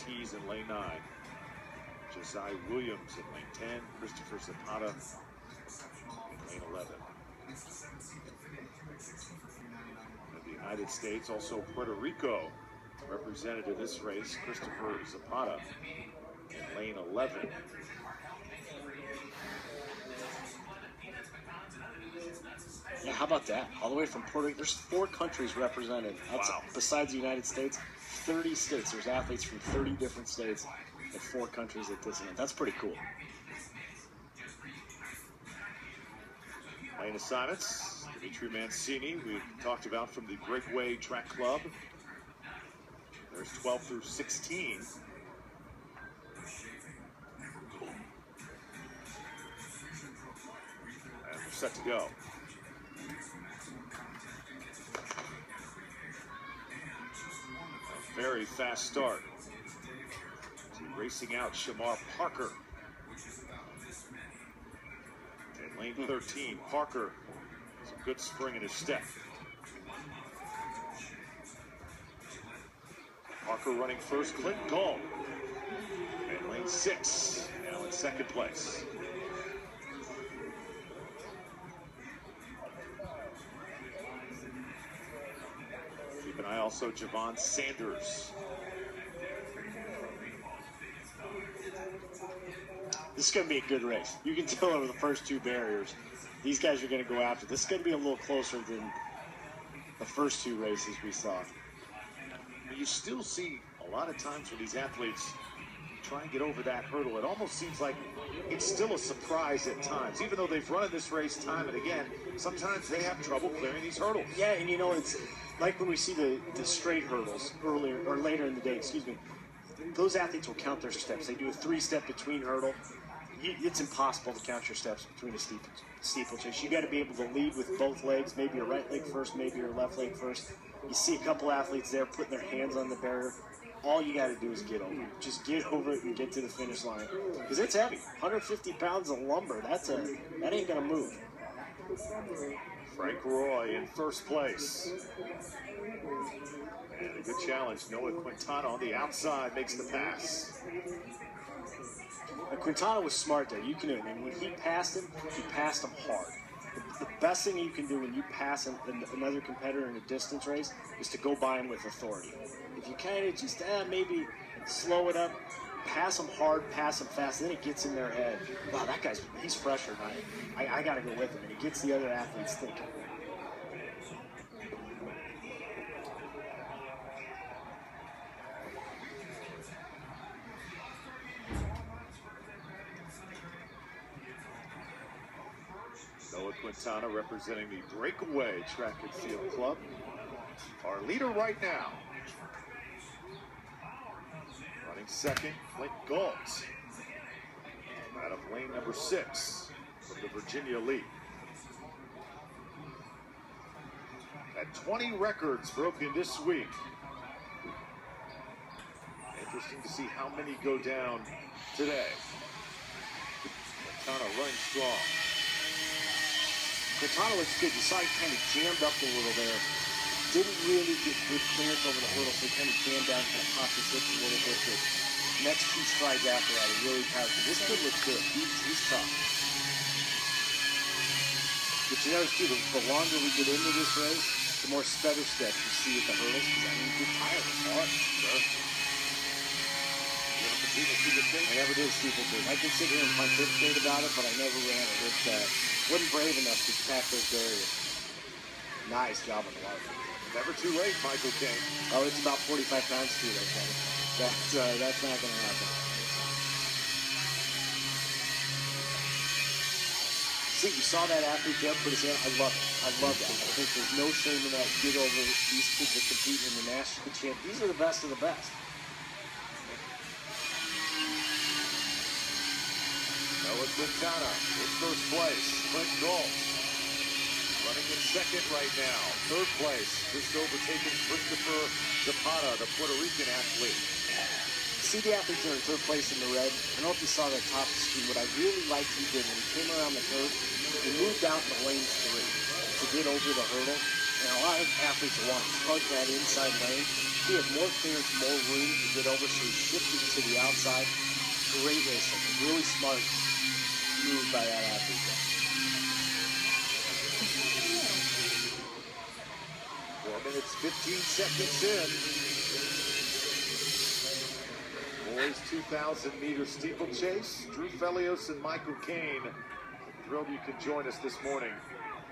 Ortiz in lane 9. Josiah Williams in lane 10. Christopher Zapata in lane 11. In the United States, also Puerto Rico represented in this race. Christopher Zapata in lane 11. Yeah, how about that? All the way from Puerto Rico. There's 4 countries represented. That's, wow. Besides the United States, 30 states. There's athletes from 30 different states and 4 countries at this event. That's pretty cool. Lane assignments. Dimitri Mancini, we talked about from the Breakaway Track Club. There's 12 through 16. And we're set to go. A very fast start. Racing out Shamar Parker. In lane 13, Parker. Some good spring in his step. Parker running first, Clint Gull. In lane 6, now in second place. Keep an eye also Javon Sanders. This is going to be a good race. You can tell over the first 2 barriers, these guys are going to go after. This is going to be a little closer than the first 2 races we saw. You still see a lot of times when these athletes try and get over that hurdle, it almost seems like it's still a surprise at times. Even though they've run this race time and again, sometimes they have trouble clearing these hurdles. Yeah, and you know, it's like when we see the straight hurdles earlier or later in the day, excuse me, those athletes will count their steps. They do a 3-step between hurdle. It's impossible to count your steps between a steeplechase. You got to be able to lead with both legs, maybe your right leg first, maybe your left leg first. You see a couple athletes there putting their hands on the barrier. All you got to do is get over it. Just get over it and get to the finish line. Because it's heavy. 150 pounds of lumber. That ain't going to move. Frank Roy in first place. And a good challenge. Noah Quintana on the outside makes the pass. Quintana was smart there. You can, and when he passed him hard. The best thing you can do when you pass another competitor in a distance race is to go by him with authority. If you kind of just maybe slow it up, pass him hard, pass him fast, then it gets in their head. Wow, that he's fresher than I am. I got to go with him, and it gets the other athletes thinking. Noah Quintana representing the Breakaway Track and Field Club. Our leader right now. Running second, Clint Galt. Out of lane number 6 from the Virginia Elite. At 20 records broken this week. Interesting to see how many go down today. Quintana running strong. Quintana looks good. You saw he kind of jammed up a little there. Didn't really get good clearance over the hurdle, so he kind of jammed down, kind of popped his hips a little bit. But next 2 strides after that, he really powered. This kid looks good. He's tough. But you notice, too, the longer we get into this race, the more stutter steps you see at the hurdles. Because, I mean, good tire is hard. Sure. I never did steeplechase. I can sit here and pontificate about it, but I never ran it. Wasn't brave enough to attack those barriers. Nice job on the water. Never too late, Michael King. Oh, it's about 45 pounds too late, buddy. That's not going to happen. See, you saw that athlete there put his hand. I love it. I love that. I think there's no shame in that. Get over these kids that compete in the national champ. These are the best of the best. Noah Quintana in first place. Clint Galt running in second right now. Third place, just overtaking Christopher Zapata, the Puerto Rican athlete. See the athletes that are in third place in the red. I don't know if you saw that top of the screen. What I really liked he did when he came around the curve, he moved out to lane 3 to get over the hurdle. And a lot of athletes want to plug that inside lane. he had more clearance, more room to get over, so he shifted to the outside. Great racing. Really smart move by that athlete there. 4 minutes, 15 seconds in. Boys 2,000-meter steeplechase. Drew Felios and Michael Kane. Thrilled you could join us this morning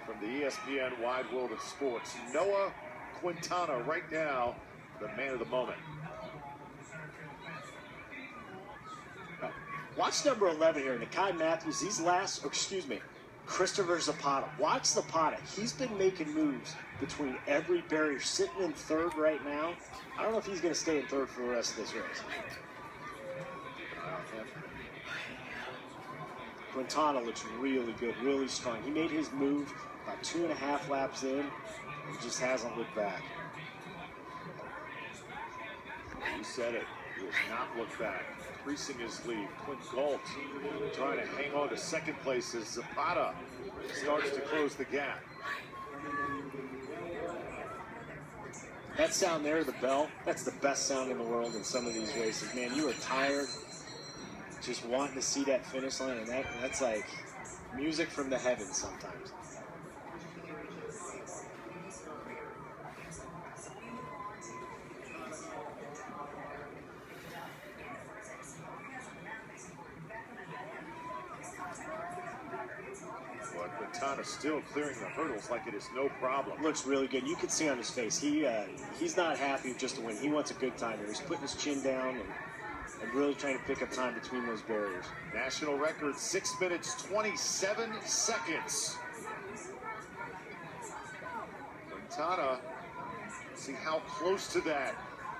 from the ESPN Wide World of Sports. Noah Quintana right now, the man of the moment. Watch number 11 here, Nakai Matthews. Christopher Zapata. Watch Zapata. He's been making moves between every barrier. Sitting in third right now. I don't know if he's going to stay in third for the rest of this race. Quintana looks really good, really strong. He made his move about 2.5 laps in and just hasn't looked back. You said it. He has not looked back. Increasing his lead. Quint Gault trying to hang on to second place as Zapata starts to close the gap. That sound there, the bell, that's the best sound in the world in some of these races. Man, you are tired, just wanting to see that finish line, and that's like music from the heavens sometimes. Quintana still clearing the hurdles like it is no problem. Looks really good. You can see on his face, he's not happy just to win. He wants a good time here. He's putting his chin down and really trying to pick up time between those barriers. National record, 6 minutes, 27 seconds. Quintana, see how close to that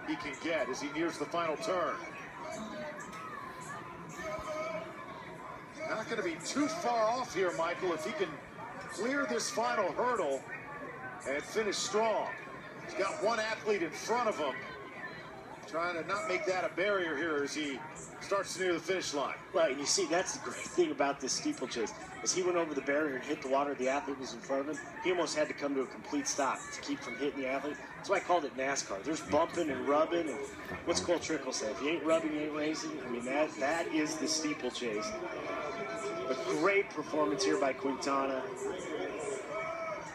he can get as he nears the final turn. Not going to be too far off here, Michael, if he can clear this final hurdle and finish strong. He's got one athlete in front of him, trying to not make that a barrier here as he starts to near the finish line. Right, and you see, that's the great thing about this steeplechase. As he went over the barrier and hit the water, the athlete was in front of him. He almost had to come to a complete stop to keep from hitting the athlete. That's why I called it NASCAR. There's bumping and rubbing, and what's Cole Trickle say? If you ain't rubbing, you ain't racing. I mean, that is the steeplechase. A great performance here by Quintana.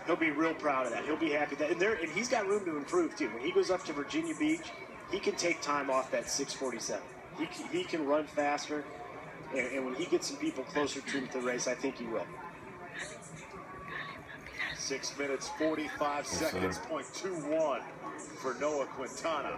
He'll be real proud of that. He'll be happy that, and he's got room to improve too. When he goes up to Virginia Beach, he can take time off that 6:47. He can run faster, and when he gets some people closer to him to the race, I think he will. 6 minutes, 45 seconds, .21 for Noah Quintana.